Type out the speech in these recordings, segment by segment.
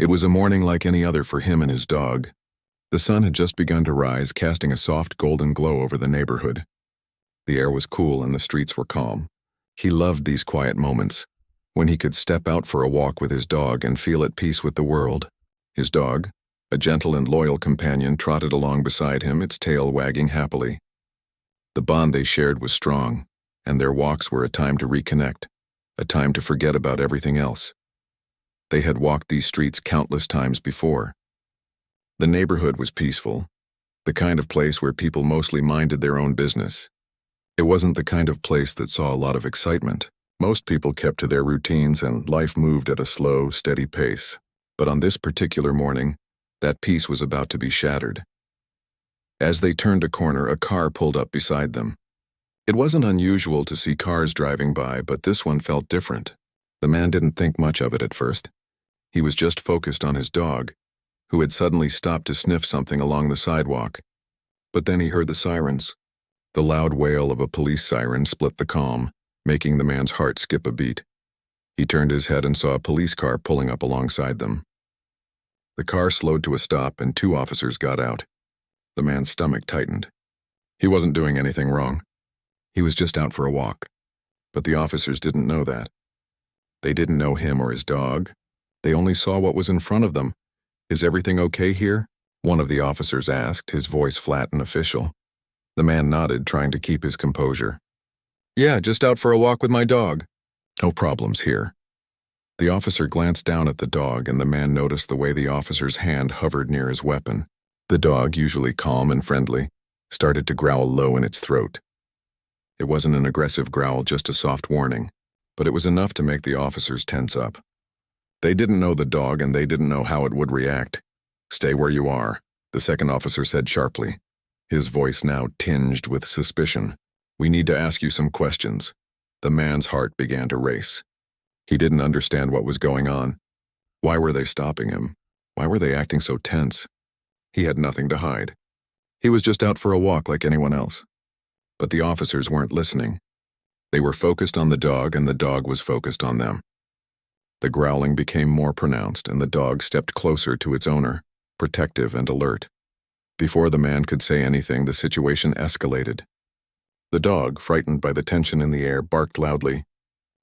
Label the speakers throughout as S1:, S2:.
S1: It was a morning like any other for him and his dog. The sun had just begun to rise, casting a soft golden glow over the neighborhood. The air was cool and the streets were calm. He loved these quiet moments, when he could step out for a walk with his dog and feel at peace with the world. His dog, a gentle and loyal companion, trotted along beside him, its tail wagging happily. The bond they shared was strong, and their walks were a time to reconnect, a time to forget about everything else. They had walked these streets countless times before. The neighborhood was peaceful, the kind of place where people mostly minded their own business. It wasn't the kind of place that saw a lot of excitement. Most people kept to their routines and life moved at a slow, steady pace. But on this particular morning, that peace was about to be shattered. As they turned a corner, a car pulled up beside them. It wasn't unusual to see cars driving by, but this one felt different. The man didn't think much of it at first. He was just focused on his dog, who had suddenly stopped to sniff something along the sidewalk. But then he heard the sirens. The loud wail of a police siren split the calm, making the man's heart skip a beat. He turned his head and saw a police car pulling up alongside them. The car slowed to a stop and 2 officers got out. The man's stomach tightened. He wasn't doing anything wrong. He was just out for a walk. But the officers didn't know that. They didn't know him or his dog. They only saw what was in front of them. "Is everything okay here?" one of the officers asked, his voice flat and official. The man nodded, trying to keep his composure. "Yeah, just out for a walk with my dog. No problems here." The officer glanced down at the dog, and the man noticed the way the officer's hand hovered near his weapon. The dog, usually calm and friendly, started to growl low in its throat. It wasn't an aggressive growl, just a soft warning, but it was enough to make the officers tense up. They didn't know the dog, and they didn't know how it would react. "Stay where you are," the second officer said sharply, his voice now tinged with suspicion. "We need to ask you some questions." The man's heart began to race. He didn't understand what was going on. Why were they stopping him? Why were they acting so tense? He had nothing to hide. He was just out for a walk like anyone else. But the officers weren't listening. They were focused on the dog, and the dog was focused on them. The growling became more pronounced, and the dog stepped closer to its owner, protective and alert. Before the man could say anything, the situation escalated. The dog, frightened by the tension in the air, barked loudly.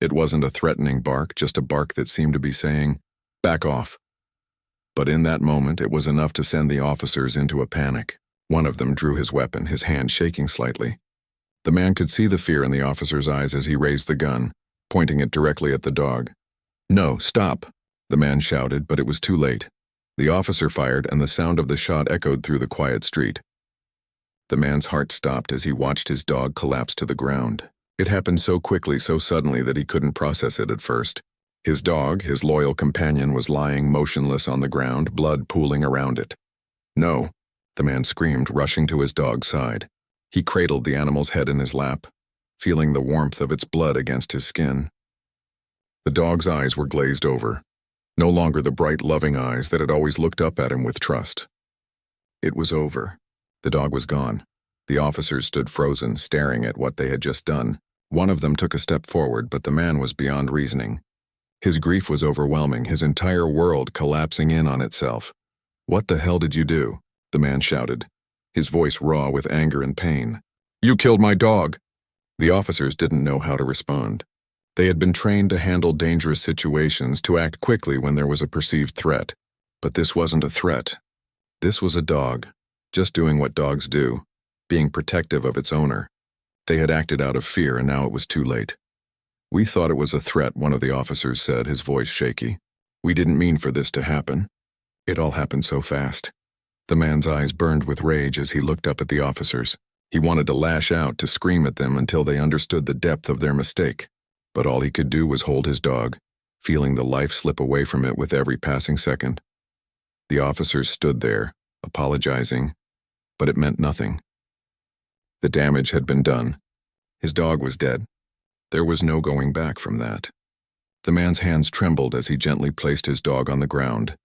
S1: It wasn't a threatening bark, just a bark that seemed to be saying, "Back off." But in that moment, it was enough to send the officers into a panic. One of them drew his weapon, his hand shaking slightly. The man could see the fear in the officer's eyes as he raised the gun, pointing it directly at the dog. "No, stop," the man shouted, but it was too late. The officer fired, and the sound of the shot echoed through the quiet street. The man's heart stopped as he watched his dog collapse to the ground. It happened so quickly, so suddenly, that he couldn't process it at first. His dog, his loyal companion, was lying motionless on the ground, blood pooling around it. "No," the man screamed, rushing to his dog's side. He cradled the animal's head in his lap, feeling the warmth of its blood against his skin. The dog's eyes were glazed over, no longer the bright, loving eyes that had always looked up at him with trust. It was over. The dog was gone. The officers stood frozen, staring at what they had just done. One of them took a step forward, but the man was beyond reasoning. His grief was overwhelming, his entire world collapsing in on itself. "What the hell did you do?" the man shouted, his voice raw with anger and pain. "You killed my dog!" The officers didn't know how to respond. They had been trained to handle dangerous situations, to act quickly when there was a perceived threat. But this wasn't a threat. This was a dog, just doing what dogs do, being protective of its owner. They had acted out of fear, and now it was too late. "We thought it was a threat," one of the officers said, his voice shaky. "We didn't mean for this to happen." It all happened so fast. The man's eyes burned with rage as he looked up at the officers. He wanted to lash out, to scream at them until they understood the depth of their mistake. But all he could do was hold his dog, feeling the life slip away from it with every passing second. The officers stood there, apologizing, but it meant nothing. The damage had been done. His dog was dead. There was no going back from that. The man's hands trembled as he gently placed his dog on the ground,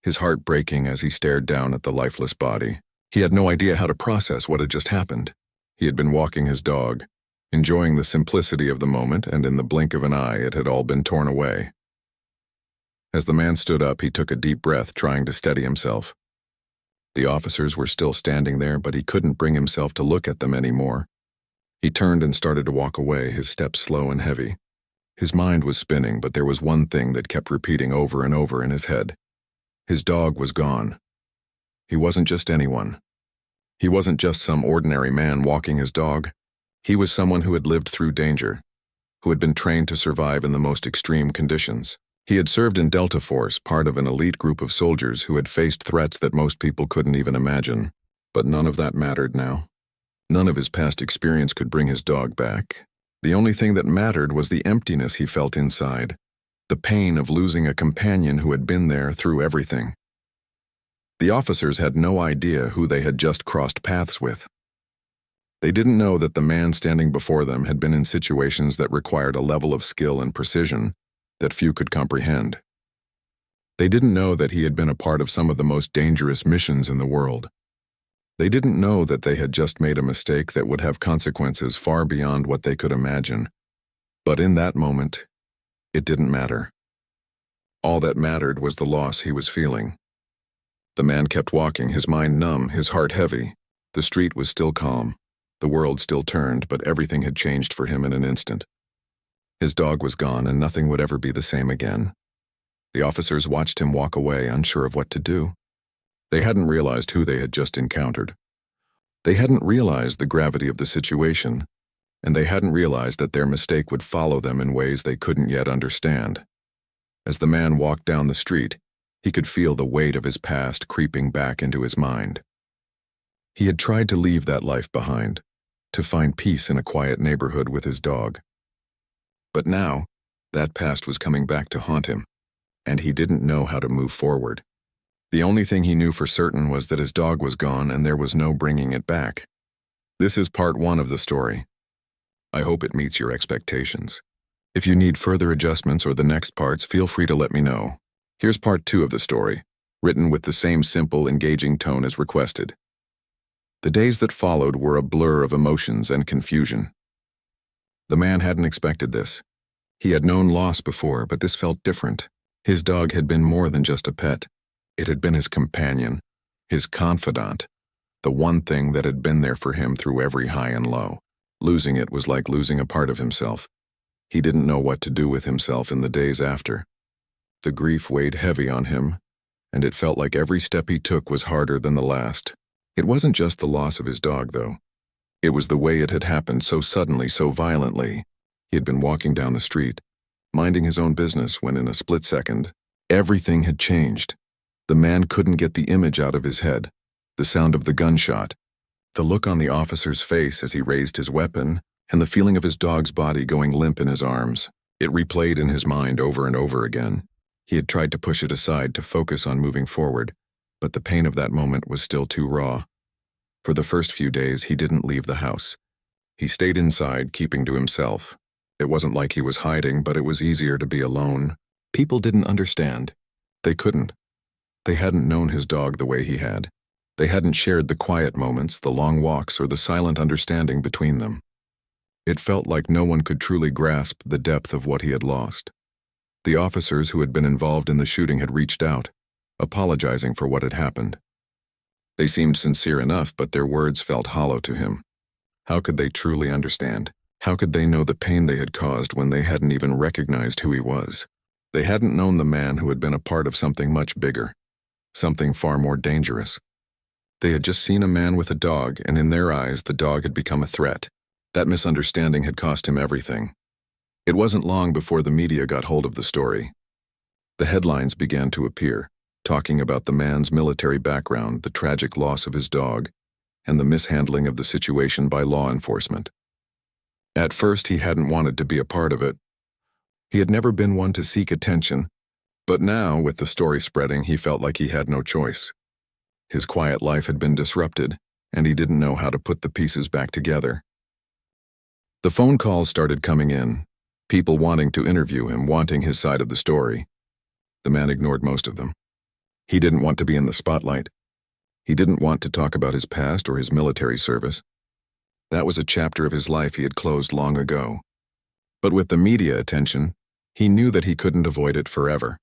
S1: his heart breaking as he stared down at the lifeless body. He had no idea how to process what had just happened. He had been walking his dog, enjoying the simplicity of the moment, and in the blink of an eye it had all been torn away. As the man stood up, he took a deep breath, trying to steady himself. The officers were still standing there, but he couldn't bring himself to look at them anymore. He turned and started to walk away, his steps slow and heavy. His mind was spinning, but there was one thing that kept repeating over and over in his head. His dog was gone. He wasn't just anyone. He wasn't just some ordinary man walking his dog. He was someone who had lived through danger, who had been trained to survive in the most extreme conditions. He had served in Delta Force, part of an elite group of soldiers who had faced threats that most people couldn't even imagine. But none of that mattered now. None of his past experience could bring his dog back. The only thing that mattered was the emptiness he felt inside, the pain of losing a companion who had been there through everything. The officers had no idea who they had just crossed paths with. They didn't know that the man standing before them had been in situations that required a level of skill and precision that few could comprehend. They didn't know that he had been a part of some of the most dangerous missions in the world. They didn't know that they had just made a mistake that would have consequences far beyond what they could imagine. But in that moment, it didn't matter. All that mattered was the loss he was feeling. The man kept walking, his mind numb, his heart heavy. The street was still calm. The world still turned, but everything had changed for him in an instant. His dog was gone, and nothing would ever be the same again. The officers watched him walk away, unsure of what to do. They hadn't realized who they had just encountered. They hadn't realized the gravity of the situation, and they hadn't realized that their mistake would follow them in ways they couldn't yet understand. As the man walked down the street, he could feel the weight of his past creeping back into his mind. He had tried to leave that life behind, to find peace in a quiet neighborhood with his dog. But now, that past was coming back to haunt him, and he didn't know how to move forward. The only thing he knew for certain was that his dog was gone and there was no bringing it back. This is part 1 of the story. I hope it meets your expectations. If you need further adjustments or the next parts, feel free to let me know. Here's part 2 of the story, written with the same simple, engaging tone as requested. The days that followed were a blur of emotions and confusion. The man hadn't expected this. He had known loss before, but this felt different. His dog had been more than just a pet. It had been his companion, his confidant, the one thing that had been there for him through every high and low. Losing it was like losing a part of himself. He didn't know what to do with himself in the days after. The grief weighed heavy on him, and it felt like every step he took was harder than the last. It wasn't just the loss of his dog, though. It was the way it had happened so suddenly, so violently. He had been walking down the street, minding his own business, when in a split second, everything had changed. The man couldn't get the image out of his head, the sound of the gunshot, the look on the officer's face as he raised his weapon, and the feeling of his dog's body going limp in his arms. It replayed in his mind over and over again. He had tried to push it aside to focus on moving forward, but the pain of that moment was still too raw. For the first few days, he didn't leave the house. He stayed inside, keeping to himself. It wasn't like he was hiding, but it was easier to be alone. People didn't understand. They couldn't. They hadn't known his dog the way he had. They hadn't shared the quiet moments, the long walks, or the silent understanding between them. It felt like no one could truly grasp the depth of what he had lost. The officers who had been involved in the shooting had reached out, apologizing for what had happened. They seemed sincere enough, but their words felt hollow to him. How could they truly understand? How could they know the pain they had caused when they hadn't even recognized who he was? They hadn't known the man who had been a part of something much bigger, something far more dangerous. They had just seen a man with a dog, and in their eyes, the dog had become a threat. That misunderstanding had cost him everything. It wasn't long before the media got hold of the story. The headlines began to appear, talking about the man's military background, the tragic loss of his dog, and the mishandling of the situation by law enforcement. At first, he hadn't wanted to be a part of it. He had never been one to seek attention, but now, with the story spreading, he felt like he had no choice. His quiet life had been disrupted, and he didn't know how to put the pieces back together. The phone calls started coming in, people wanting to interview him, wanting his side of the story. The man ignored most of them. He didn't want to be in the spotlight. He didn't want to talk about his past or his military service. That was a chapter of his life he had closed long ago. But with the media attention, he knew that he couldn't avoid it forever.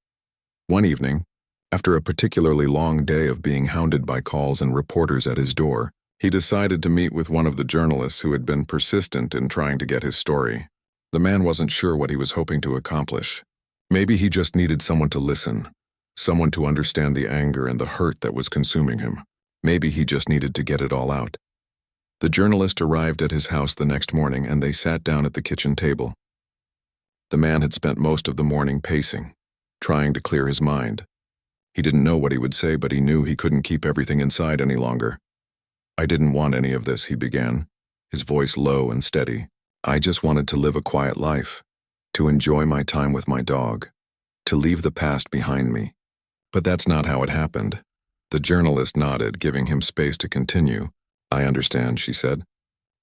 S1: One evening, after a particularly long day of being hounded by calls and reporters at his door, he decided to meet with one of the journalists who had been persistent in trying to get his story. The man wasn't sure what he was hoping to accomplish. Maybe he just needed someone to listen, someone to understand the anger and the hurt that was consuming him. Maybe he just needed to get it all out. The journalist arrived at his house the next morning and they sat down at the kitchen table. The man had spent most of the morning pacing, trying to clear his mind. He didn't know what he would say, but he knew he couldn't keep everything inside any longer. "I didn't want any of this," he began, his voice low and steady. "I just wanted to live a quiet life, to enjoy my time with my dog, to leave the past behind me." But that's not how it happened. The journalist nodded, giving him space to continue. "I understand," she said.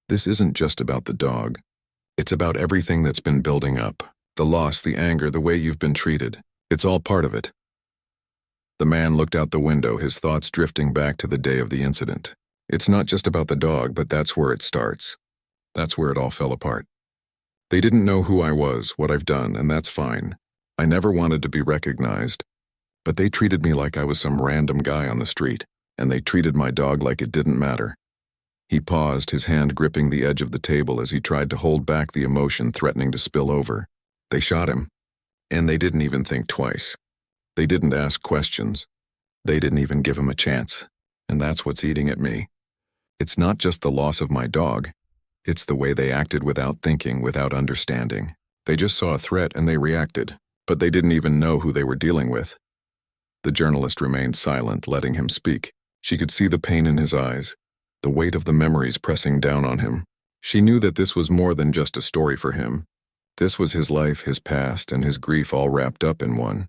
S1: "This isn't just about the dog. It's about everything that's been building up. The loss, the anger, the way you've been treated. It's all part of it." The man looked out the window, his thoughts drifting back to the day of the incident. It's not just about the dog, but that's where it starts. That's where it all fell apart. They didn't know who I was, what I've done, and that's fine. I never wanted to be recognized. But they treated me like I was some random guy on the street, and they treated my dog like it didn't matter. He paused, his hand gripping the edge of the table as he tried to hold back the emotion threatening to spill over. They shot him, and they didn't even think twice. They didn't ask questions. They didn't even give him a chance. And that's what's eating at me. It's not just the loss of my dog. It's the way they acted without thinking, without understanding. They just saw a threat and they reacted, but they didn't even know who they were dealing with. The journalist remained silent, letting him speak. She could see the pain in his eyes, the weight of the memories pressing down on him. She knew that this was more than just a story for him. This was his life, his past, and his grief all wrapped up in one.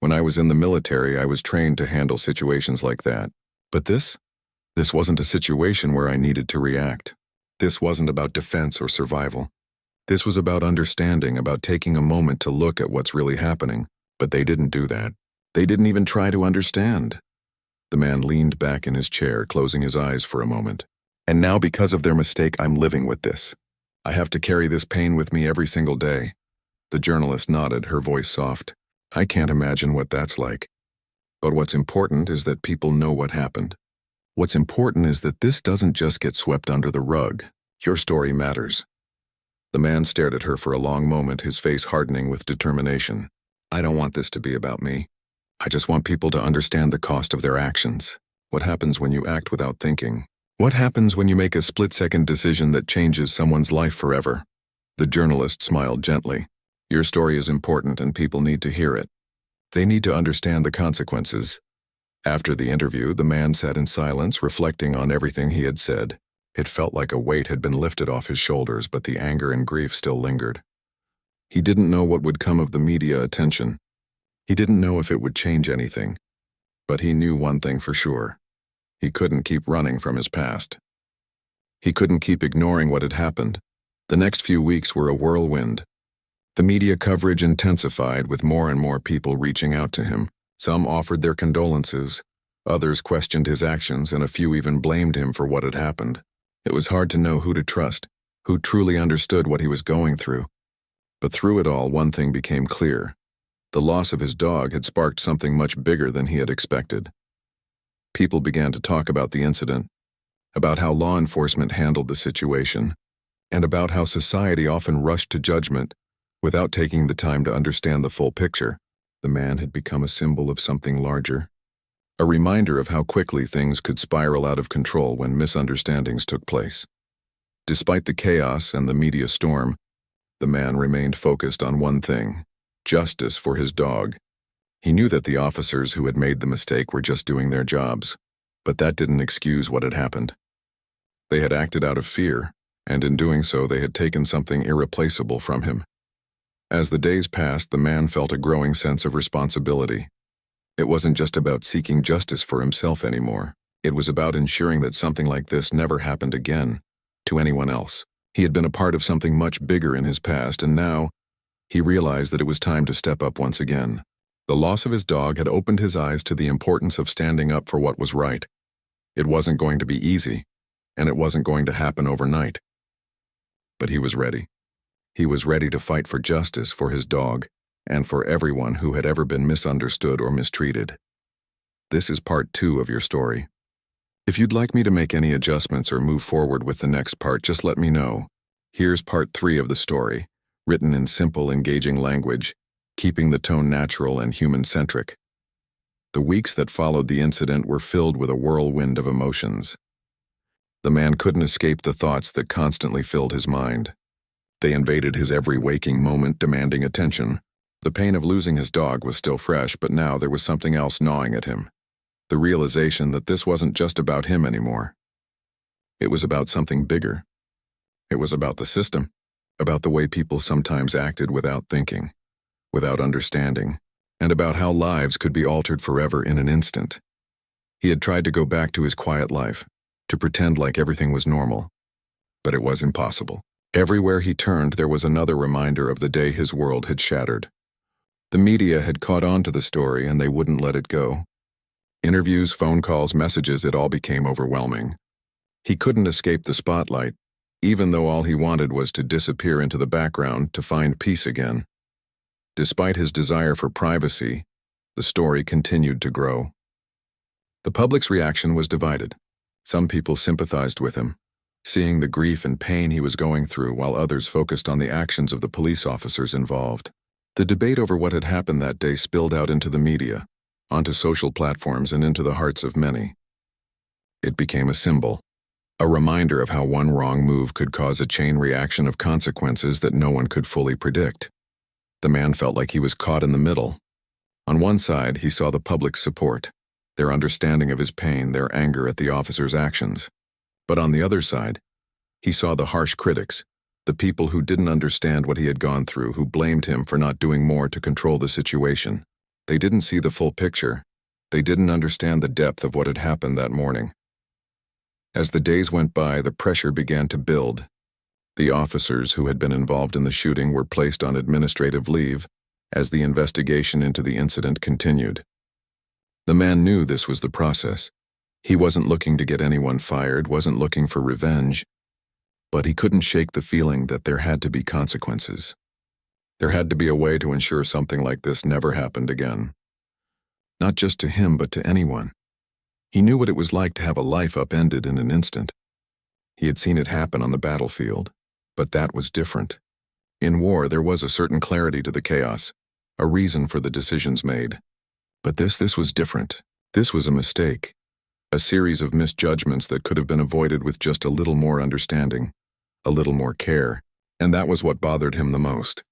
S1: When I was in the military, I was trained to handle situations like that. But this wasn't a situation where I needed to react. This wasn't about defense or survival. This was about understanding, about taking a moment to look at what's really happening. But they didn't do that. They didn't even try to understand. The man leaned back in his chair, closing his eyes for a moment. "And now, because of their mistake, I'm living with this. I have to carry this pain with me every single day." The journalist nodded, her voice soft. "I can't imagine what that's like. But what's important is that people know what happened. What's important is that this doesn't just get swept under the rug. Your story matters." The man stared at her for a long moment, his face hardening with determination. "I don't want this to be about me. I just want people to understand the cost of their actions. What happens when you act without thinking? What happens when you make a split-second decision that changes someone's life forever?" The journalist smiled gently. "Your story is important and people need to hear it. They need to understand the consequences." After the interview, the man sat in silence, reflecting on everything he had said. It felt like a weight had been lifted off his shoulders, but the anger and grief still lingered. He didn't know what would come of the media attention. He didn't know if it would change anything. But he knew one thing for sure. He couldn't keep running from his past. He couldn't keep ignoring what had happened. The next few weeks were a whirlwind. The media coverage intensified, with more and more people reaching out to him. Some offered their condolences, others questioned his actions, and a few even blamed him for what had happened. It was hard to know who to trust, who truly understood what he was going through. But through it all, one thing became clear. The loss of his dog had sparked something much bigger than he had expected. People began to talk about the incident, about how law enforcement handled the situation, and about how society often rushed to judgment without taking the time to understand the full picture. The man had become a symbol of something larger, a reminder of how quickly things could spiral out of control when misunderstandings took place. Despite the chaos and the media storm, the man remained focused on one thing: justice for his dog. He knew that the officers who had made the mistake were just doing their jobs, but that didn't excuse what had happened. They had acted out of fear, and in doing so they had taken something irreplaceable from him. As the days passed, the man felt a growing sense of responsibility. It wasn't just about seeking justice for himself anymore. It was about ensuring that something like this never happened again to anyone else. He had been a part of something much bigger in his past, and now he realized that it was time to step up once again. The loss of his dog had opened his eyes to the importance of standing up for what was right. It wasn't going to be easy, and it wasn't going to happen overnight. But he was ready. He was ready to fight for justice for his dog and for everyone who had ever been misunderstood or mistreated. This is part 2 of your story. If you'd like me to make any adjustments or move forward with the next part, just let me know. Here's part 3 of the story, written in simple, engaging language, keeping the tone natural and human-centric. The weeks that followed the incident were filled with a whirlwind of emotions. The man couldn't escape the thoughts that constantly filled his mind. They invaded his every waking moment, demanding attention. The pain of losing his dog was still fresh, but now there was something else gnawing at him. The realization that this wasn't just about him anymore. It was about something bigger. It was about the system, about the way people sometimes acted without thinking, without understanding, and about how lives could be altered forever in an instant. He had tried to go back to his quiet life, to pretend like everything was normal, but it was impossible. Everywhere he turned, there was another reminder of the day his world had shattered. The media had caught on to the story, and they wouldn't let it go. Interviews, phone calls, messages, it all became overwhelming. He couldn't escape the spotlight, even though all he wanted was to disappear into the background to find peace again. Despite his desire for privacy, the story continued to grow. The public's reaction was divided. Some people sympathized with him, seeing the grief and pain he was going through, while others focused on the actions of the police officers involved. The debate over what had happened that day spilled out into the media, onto social platforms, and into the hearts of many. It became a symbol, a reminder of how one wrong move could cause a chain reaction of consequences that no one could fully predict. The man felt like he was caught in the middle. On one side, he saw the public's support, their understanding of his pain, their anger at the officers' actions. But on the other side, he saw the harsh critics, the people who didn't understand what he had gone through, who blamed him for not doing more to control the situation. They didn't see the full picture. They didn't understand the depth of what had happened that morning. As the days went by, the pressure began to build. The officers who had been involved in the shooting were placed on administrative leave as the investigation into the incident continued. The man knew this was the process. He wasn't looking to get anyone fired, wasn't looking for revenge, but he couldn't shake the feeling that there had to be consequences. There had to be a way to ensure something like this never happened again. Not just to him, but to anyone. He knew what it was like to have a life upended in an instant. He had seen it happen on the battlefield, but that was different. In war, there was a certain clarity to the chaos, a reason for the decisions made. But this was different. This was a mistake. A series of misjudgments that could have been avoided with just a little more understanding, a little more care, and that was what bothered him the most.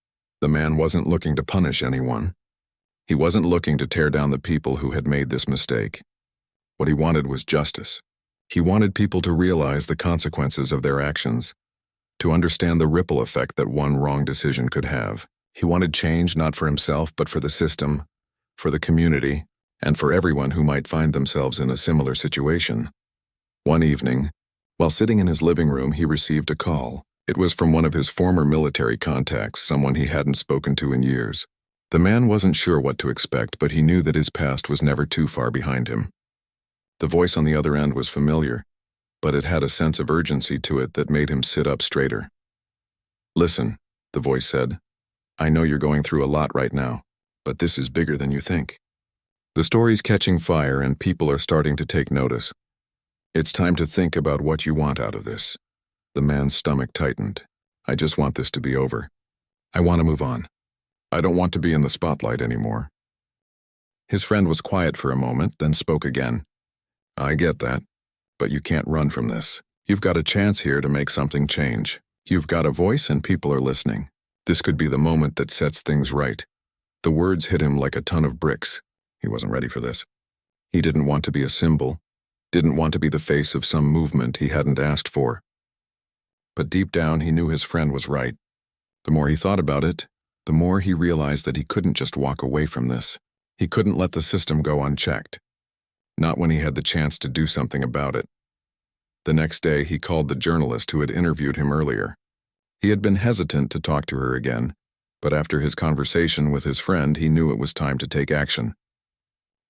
S1: The man wasn't looking to punish anyone. He wasn't looking to tear down the people who had made this mistake. What he wanted was justice. He wanted people to realize the consequences of their actions, to understand the ripple effect that one wrong decision could have. He wanted change not for himself, but for the system, for the community, and for everyone who might find themselves in a similar situation. One evening, while sitting in his living room, he received a call. It was from one of his former military contacts, someone he hadn't spoken to in years. The man wasn't sure what to expect, but he knew that his past was never too far behind him. The voice on the other end was familiar, but it had a sense of urgency to it that made him sit up straighter. "Listen," the voice said. "I know you're going through a lot right now, but this is bigger than you think. The story's catching fire and people are starting to take notice. It's time to think about what you want out of this." The man's stomach tightened. "I just want this to be over. I want to move on. I don't want to be in the spotlight anymore." His friend was quiet for a moment, then spoke again. "I get that, but you can't run from this. You've got a chance here to make something change. You've got a voice and people are listening. This could be the moment that sets things right." The words hit him like a ton of bricks. He wasn't ready for this. He didn't want to be a symbol, didn't want to be the face of some movement he hadn't asked for. But deep down, he knew his friend was right. The more he thought about it, the more he realized that he couldn't just walk away from this. He couldn't let the system go unchecked. Not when he had the chance to do something about it. The next day, he called the journalist who had interviewed him earlier. He had been hesitant to talk to her again, but after his conversation with his friend, he knew it was time to take action.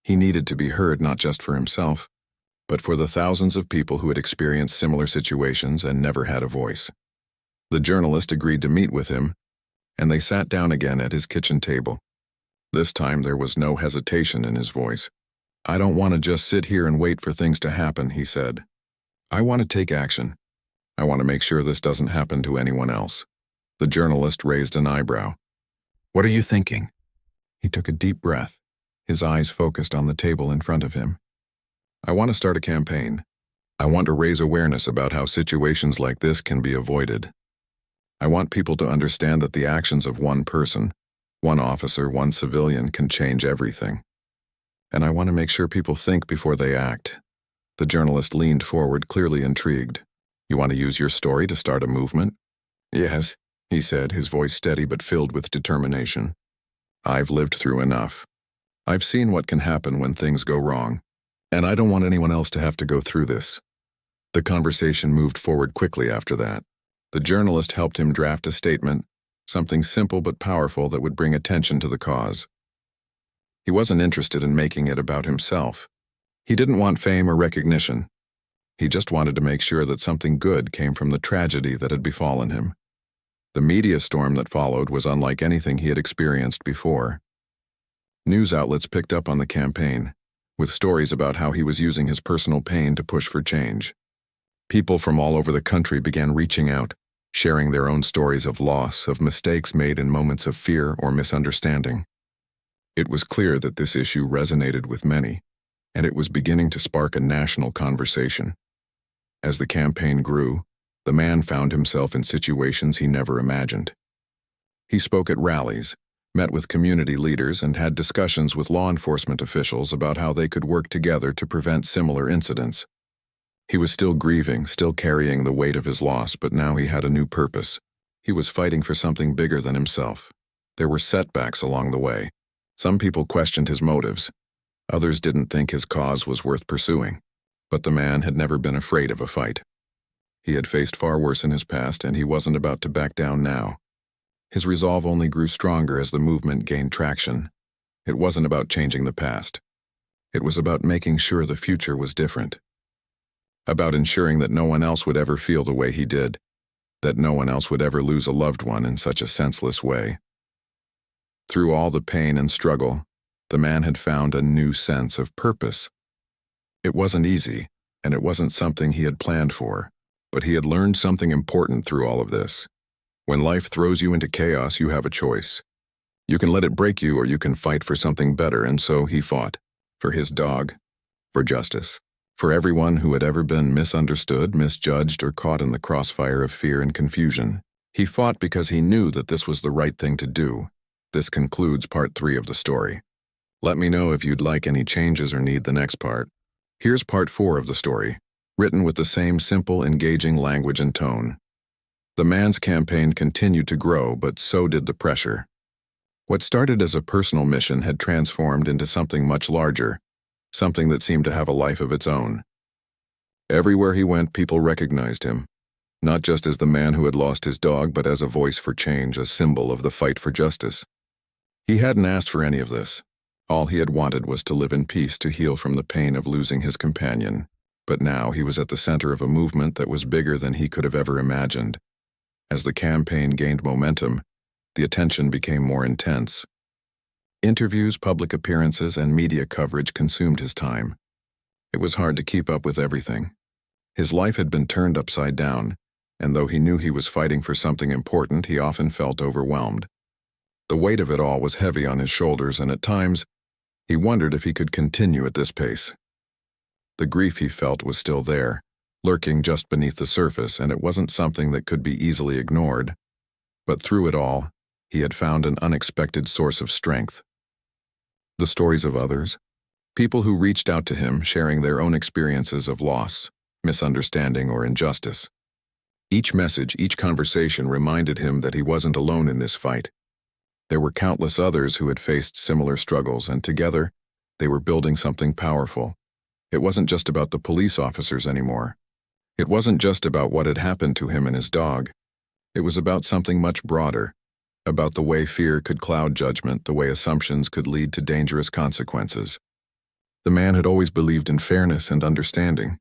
S1: He needed to be heard not just for himself, but for the thousands of people who had experienced similar situations and never had a voice. The journalist agreed to meet with him, and they sat down again at his kitchen table. This time there was no hesitation in his voice. "I don't want to just sit here and wait for things to happen," he said. "I want to take action. I want to make sure this doesn't happen to anyone else." The journalist raised an eyebrow. "What are you thinking?" He took a deep breath, his eyes focused on the table in front of him. "I want to start a campaign. I want to raise awareness about how situations like this can be avoided. I want people to understand that the actions of one person, one officer, one civilian can change everything. And I want to make sure people think before they act." The journalist leaned forward, clearly intrigued. "You want to use your story to start a movement?" "Yes," he said, his voice steady but filled with determination. "I've lived through enough. I've seen what can happen when things go wrong, and I don't want anyone else to have to go through this." The conversation moved forward quickly after that. The journalist helped him draft a statement, something simple but powerful that would bring attention to the cause. He wasn't interested in making it about himself. He didn't want fame or recognition. He just wanted to make sure that something good came from the tragedy that had befallen him. The media storm that followed was unlike anything he had experienced before. News outlets picked up on the campaign, with stories about how he was using his personal pain to push for change. People from all over the country began reaching out, sharing their own stories of loss, of mistakes made in moments of fear or misunderstanding. It was clear that this issue resonated with many, and it was beginning to spark a national conversation. As the campaign grew, the man found himself in situations he never imagined. He spoke at rallies, met with community leaders, and had discussions with law enforcement officials about how they could work together to prevent similar incidents. He was still grieving, still carrying the weight of his loss, but now he had a new purpose. He was fighting for something bigger than himself. There were setbacks along the way. Some people questioned his motives. Others didn't think his cause was worth pursuing. But the man had never been afraid of a fight. He had faced far worse in his past, and he wasn't about to back down now. His resolve only grew stronger as the movement gained traction. It wasn't about changing the past. It was about making sure the future was different. About ensuring that no one else would ever feel the way he did, that no one else would ever lose a loved one in such a senseless way. Through all the pain and struggle, the man had found a new sense of purpose. It wasn't easy, and it wasn't something he had planned for, but he had learned something important through all of this. When life throws you into chaos, you have a choice. You can let it break you, or you can fight for something better, and so he fought. For his dog, for justice, for everyone who had ever been misunderstood, misjudged, or caught in the crossfire of fear and confusion. He fought because he knew that this was the right thing to do. This concludes part 3 of the story. Let me know if you'd like any changes or need the next part. Here's part 4 of the story, written with the same simple, engaging language and tone. The man's campaign continued to grow, but so did the pressure. What started as a personal mission had transformed into something much larger, something that seemed to have a life of its own. Everywhere he went, people recognized him, not just as the man who had lost his dog, but as a voice for change, a symbol of the fight for justice. He hadn't asked for any of this. All he had wanted was to live in peace, to heal from the pain of losing his companion. But now he was at the center of a movement that was bigger than he could have ever imagined. As the campaign gained momentum, the attention became more intense. Interviews, public appearances, and media coverage consumed his time. It was hard to keep up with everything. His life had been turned upside down, and though he knew he was fighting for something important, he often felt overwhelmed. The weight of it all was heavy on his shoulders, and at times, he wondered if he could continue at this pace. The grief he felt was still there, lurking just beneath the surface, and it wasn't something that could be easily ignored. But through it all, he had found an unexpected source of strength. The stories of others, people who reached out to him, sharing their own experiences of loss, misunderstanding, or injustice. Each message, each conversation reminded him that he wasn't alone in this fight. There were countless others who had faced similar struggles, and together, they were building something powerful. It wasn't just about the police officers anymore. It wasn't just about what had happened to him and his dog. It was about something much broader, about the way fear could cloud judgment, the way assumptions could lead to dangerous consequences. The man had always believed in fairness and understanding,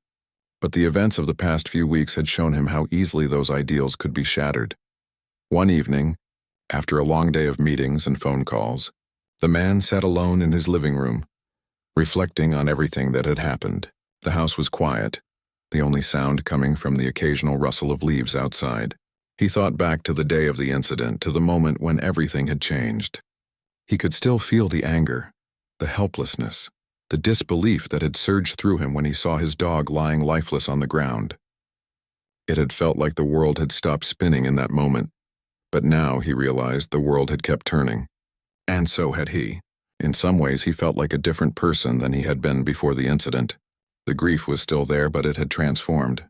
S1: but the events of the past few weeks had shown him how easily those ideals could be shattered. One evening, after a long day of meetings and phone calls, The man sat alone in his living room, reflecting on everything that had happened. The house was quiet, the only sound coming from the occasional rustle of leaves outside. He thought back to the day of the incident, to the moment when everything had changed. He could still feel the anger, the helplessness, the disbelief that had surged through him when he saw his dog lying lifeless on the ground. It had felt like the world had stopped spinning in that moment, but now he realized the world had kept turning. And so had he. In some ways, he felt like a different person than he had been before the incident. The grief was still there, but it had transformed.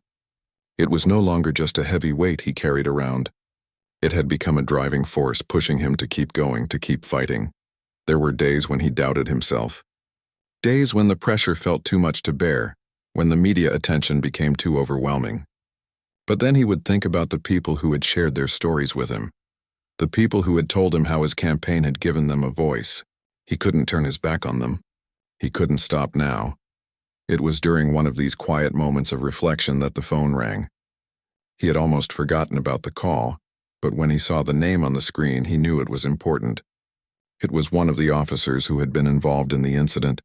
S1: It was no longer just a heavy weight he carried around. It had become a driving force, pushing him to keep going, to keep fighting. There were days when he doubted himself. Days when the pressure felt too much to bear, when the media attention became too overwhelming. But then he would think about the people who had shared their stories with him, the people who had told him how his campaign had given them a voice. He couldn't turn his back on them. He couldn't stop now. It was during one of these quiet moments of reflection that the phone rang. He had almost forgotten about the call, but when he saw the name on the screen, he knew it was important. It was one of the officers who had been involved in the incident,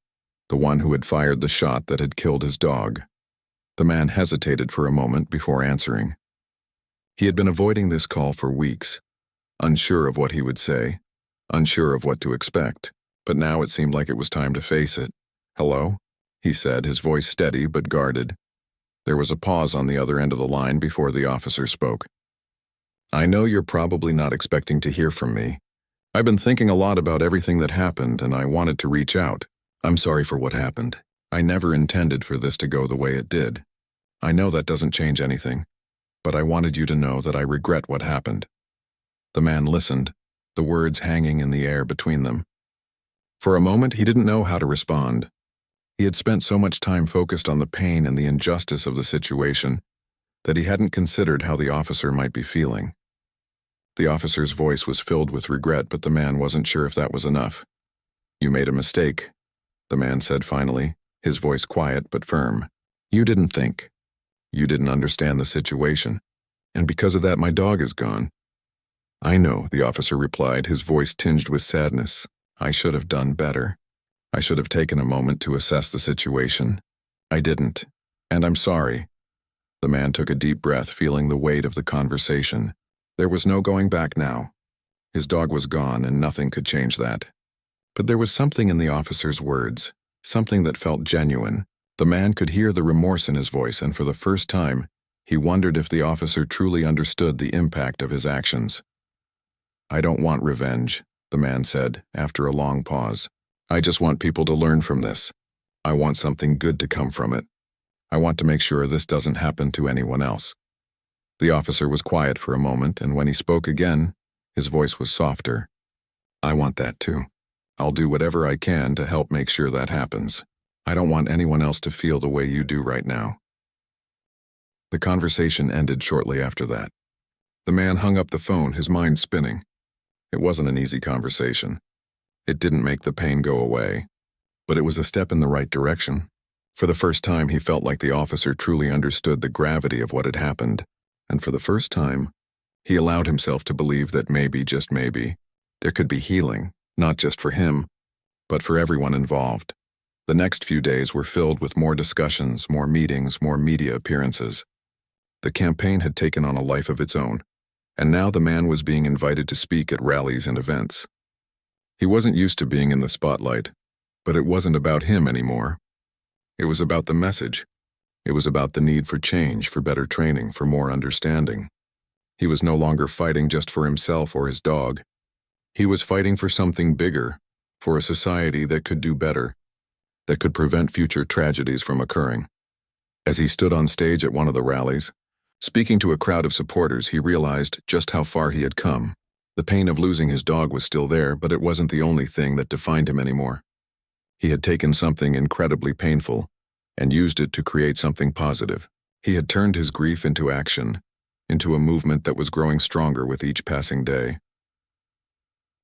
S1: the one who had fired the shot that had killed his dog. The man hesitated for a moment before answering. He had been avoiding this call for weeks, unsure of what he would say, unsure of what to expect, but now it seemed like it was time to face it. "Hello?" he said, his voice steady but guarded. There was a pause on the other end of the line before the officer spoke. "I know you're probably not expecting to hear from me. I've been thinking a lot about everything that happened, and I wanted to reach out. I'm sorry for what happened. I never intended for this to go the way it did. I know that doesn't change anything, but I wanted you to know that I regret what happened." The man listened, the words hanging in the air between them. For a moment, he didn't know how to respond. He had spent so much time focused on the pain and the injustice of the situation that he hadn't considered how the officer might be feeling. The officer's voice was filled with regret, but the man wasn't sure if that was enough. "You made a mistake," the man said finally, his voice quiet but firm. "You didn't think. You didn't understand the situation. And because of that, my dog is gone." "I know," the officer replied, his voice tinged with sadness. "I should have done better. I should have taken a moment to assess the situation. I didn't, and I'm sorry." The man took a deep breath, feeling the weight of the conversation. There was no going back now. His dog was gone, and nothing could change that. But there was something in the officer's words, something that felt genuine. The man could hear the remorse in his voice, and for the first time, he wondered if the officer truly understood the impact of his actions. "I don't want revenge," the man said, after a long pause. "I just want people to learn from this. I want something good to come from it. I want to make sure this doesn't happen to anyone else." The officer was quiet for a moment, and when he spoke again, his voice was softer. "I want that too. I'll do whatever I can to help make sure that happens. I don't want anyone else to feel the way you do right now." The conversation ended shortly after that. The man hung up the phone, his mind spinning. It wasn't an easy conversation. It didn't make the pain go away, but it was a step in the right direction. For the first time, he felt like the officer truly understood the gravity of what had happened, and for the first time, he allowed himself to believe that maybe, just maybe, there could be healing, not just for him, but for everyone involved. The next few days were filled with more discussions, more meetings, more media appearances. The campaign had taken on a life of its own, and now the man was being invited to speak at rallies and events. He wasn't used to being in the spotlight, but it wasn't about him anymore. It was about the message. It was about the need for change, for better training, for more understanding. He was no longer fighting just for himself or his dog. He was fighting for something bigger, for a society that could do better, that could prevent future tragedies from occurring. As he stood on stage at one of the rallies, speaking to a crowd of supporters, he realized just how far he had come. The pain of losing his dog was still there, but it wasn't the only thing that defined him anymore. He had taken something incredibly painful and used it to create something positive. He had turned his grief into action, into a movement that was growing stronger with each passing day.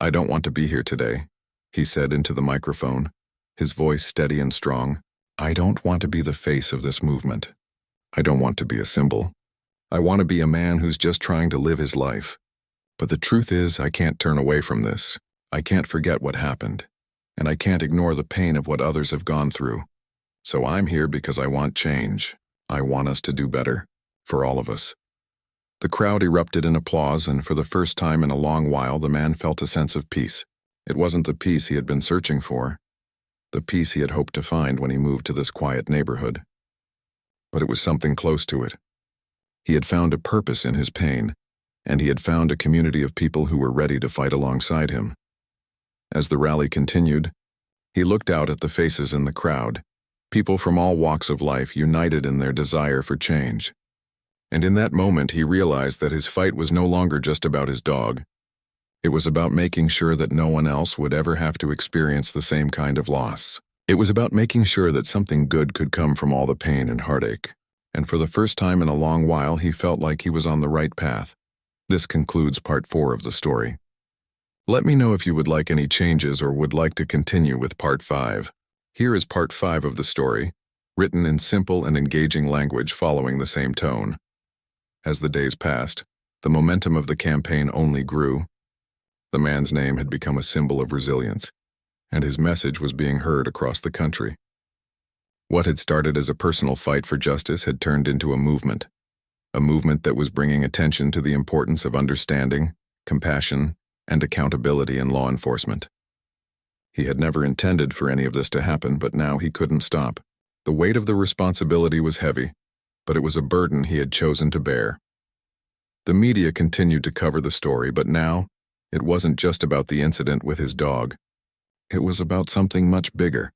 S1: "I don't want to be here today," he said into the microphone, his voice steady and strong. "I don't want to be the face of this movement. I don't want to be a symbol. I want to be a man who's just trying to live his life. But the truth is, I can't turn away from this. I can't forget what happened. and I can't ignore the pain of what others have gone through. So I'm here because I want change. I want us to do better. For all of us." The crowd erupted in applause, and for the first time in a long while, the man felt a sense of peace. It wasn't the peace he had been searching for, the peace he had hoped to find when he moved to this quiet neighborhood. But it was something close to it. He had found a purpose in his pain, and he had found a community of people who were ready to fight alongside him. As the rally continued, he looked out at the faces in the crowd, people from all walks of life united in their desire for change. And in that moment, he realized that his fight was no longer just about his dog. It was about making sure that no one else would ever have to experience the same kind of loss. It was about making sure that something good could come from all the pain and heartache. And for the first time in a long while, he felt like he was on the right path. This concludes part 4 of the story. Let me know if you would like any changes or would like to continue with part 5. Here is part 5 of the story, written in simple and engaging language following the same tone. As the days passed, the momentum of the campaign only grew. The man's name had become a symbol of resilience, and his message was being heard across the country. What had started as a personal fight for justice had turned into a movement that was bringing attention to the importance of understanding, compassion, and accountability in law enforcement. He had never intended for any of this to happen, but now he couldn't stop. The weight of the responsibility was heavy, but it was a burden he had chosen to bear. The media continued to cover the story, but now it wasn't just about the incident with his dog. It was about something much bigger.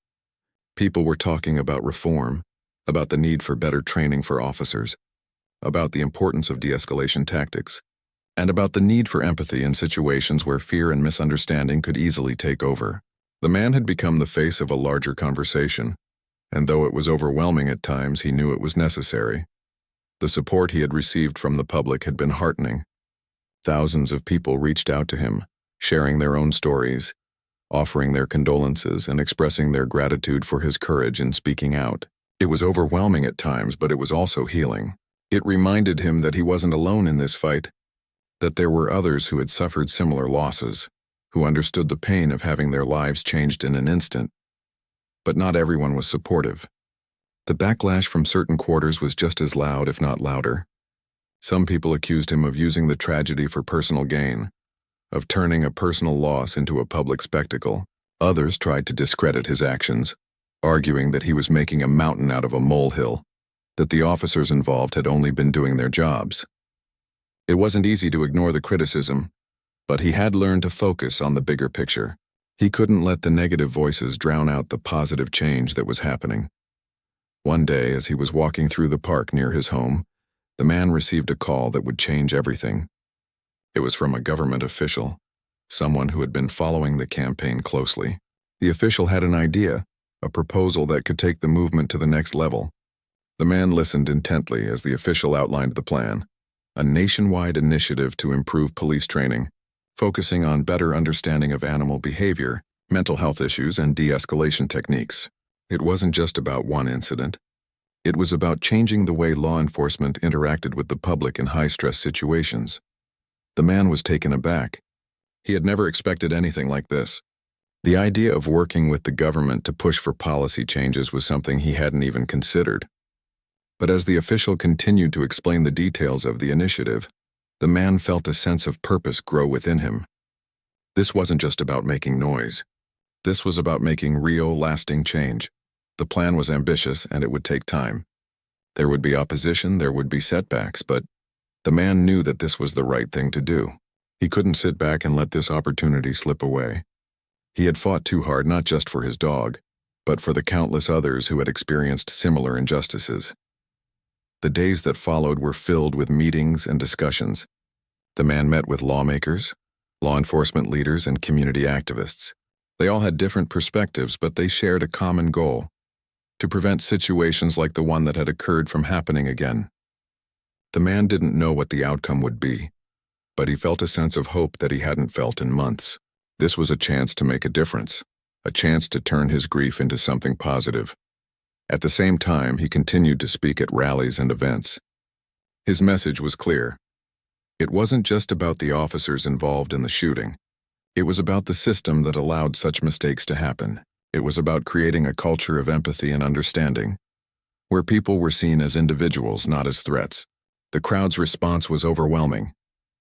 S1: People were talking about reform, about the need for better training for officers, about the importance of de-escalation tactics, and about the need for empathy in situations where fear and misunderstanding could easily take over. The man had become the face of a larger conversation, and though it was overwhelming at times, he knew it was necessary. The support he had received from the public had been heartening. Thousands of people reached out to him, sharing their own stories, offering their condolences, and expressing their gratitude for his courage in speaking out. It was overwhelming at times, but it was also healing. It reminded him that he wasn't alone in this fight, that there were others who had suffered similar losses, who understood the pain of having their lives changed in an instant. But not everyone was supportive. The backlash from certain quarters was just as loud, if not louder. Some people accused him of using the tragedy for personal gain, of turning a personal loss into a public spectacle. Others tried to discredit his actions, arguing that he was making a mountain out of a molehill, that the officers involved had only been doing their jobs. It wasn't easy to ignore the criticism, but he had learned to focus on the bigger picture. He couldn't let the negative voices drown out the positive change that was happening. One day, as he was walking through the park near his home, the man received a call that would change everything. It was from a government official, someone who had been following the campaign closely. The official had an idea, a proposal that could take the movement to the next level. The man listened intently as the official outlined the plan, a nationwide initiative to improve police training, focusing on better understanding of animal behavior, mental health issues, and de-escalation techniques. It wasn't just about one incident. It was about changing the way law enforcement interacted with the public in high-stress situations. The man was taken aback. He had never expected anything like this. The idea of working with the government to push for policy changes was something he hadn't even considered. But as the official continued to explain the details of the initiative, the man felt a sense of purpose grow within him. This wasn't just about making noise. This was about making real, lasting change. The plan was ambitious, and it would take time. There would be opposition, there would be setbacks, but the man knew that this was the right thing to do. He couldn't sit back and let this opportunity slip away. He had fought too hard not just for his dog, but for the countless others who had experienced similar injustices. The days that followed were filled with meetings and discussions. The man met with lawmakers, law enforcement leaders, and community activists. They all had different perspectives, but they shared a common goal: to prevent situations like the one that had occurred from happening again. The man didn't know what the outcome would be, but he felt a sense of hope that he hadn't felt in months. This was a chance to make a difference, a chance to turn his grief into something positive. At the same time, he continued to speak at rallies and events. His message was clear. It wasn't just about the officers involved in the shooting. It was about the system that allowed such mistakes to happen. It was about creating a culture of empathy and understanding, where people were seen as individuals, not as threats. The crowd's response was overwhelming,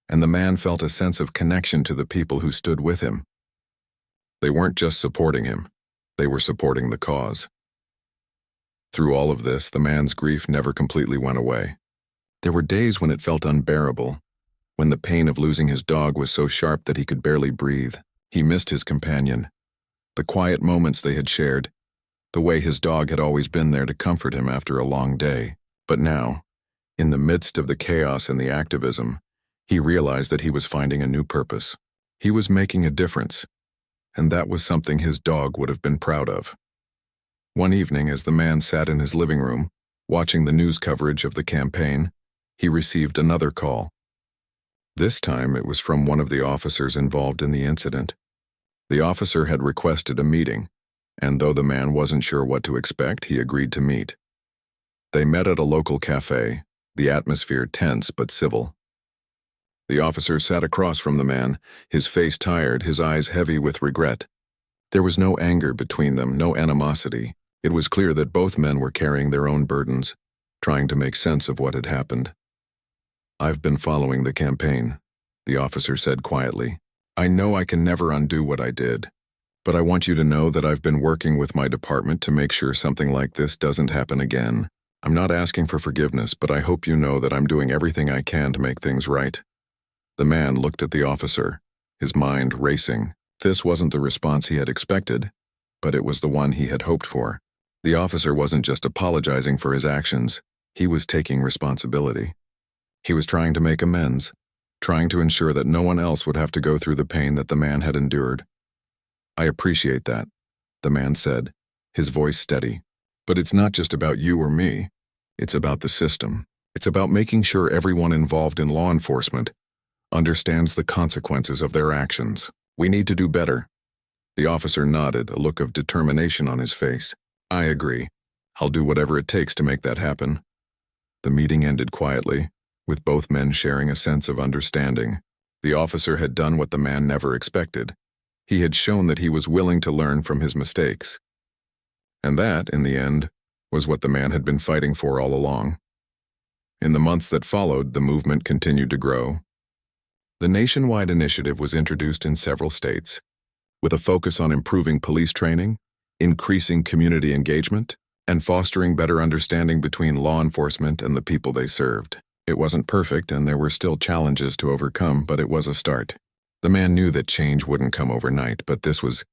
S1: and the man felt a sense of connection to the people who stood with him. They weren't just supporting him, they were supporting the cause. Through all of this, the man's grief never completely went away. There were days when it felt unbearable, when the pain of losing his dog was so sharp that he could barely breathe. He missed his companion, the quiet moments they had shared, the way his dog had always been there to comfort him after a long day. But now, in the midst of the chaos and the activism, he realized that he was finding a new purpose. He was making a difference, and that was something his dog would have been proud of. One evening, as the man sat in his living room, watching the news coverage of the campaign, he received another call. This time it was from one of the officers involved in the incident. The officer had requested a meeting, and though the man wasn't sure what to expect, he agreed to meet. They met at a local cafe, the atmosphere tense but civil. The officer sat across from the man, his face tired, his eyes heavy with regret. There was no anger between them, no animosity. It was clear that both men were carrying their own burdens, trying to make sense of what had happened. "I've been following the campaign," the officer said quietly. "I know I can never undo what I did, but I want you to know that I've been working with my department to make sure something like this doesn't happen again. I'm not asking for forgiveness, but I hope you know that I'm doing everything I can to make things right." The man looked at the officer, his mind racing. This wasn't the response he had expected, but it was the one he had hoped for. The officer wasn't just apologizing for his actions, he was taking responsibility. He was trying to make amends, trying to ensure that no one else would have to go through the pain that the man had endured. "I appreciate that," the man said, his voice steady. "But it's not just about you or me. It's about the system. It's about making sure everyone involved in law enforcement understands the consequences of their actions. We need to do better." The officer nodded, a look of determination on his face. "I agree. I'll do whatever it takes to make that happen." The meeting ended quietly, with both men sharing a sense of understanding. The officer had done what the man never expected. He had shown that he was willing to learn from his mistakes. And that, in the end, was what the man had been fighting for all along. In the months that followed, the movement continued to grow. The nationwide initiative was introduced in several states, with a focus on improving police training, increasing community engagement, and fostering better understanding between law enforcement and the people they served. It wasn't perfect, and there were still challenges to overcome, but it was a start. The man knew that change wouldn't come overnight, but this was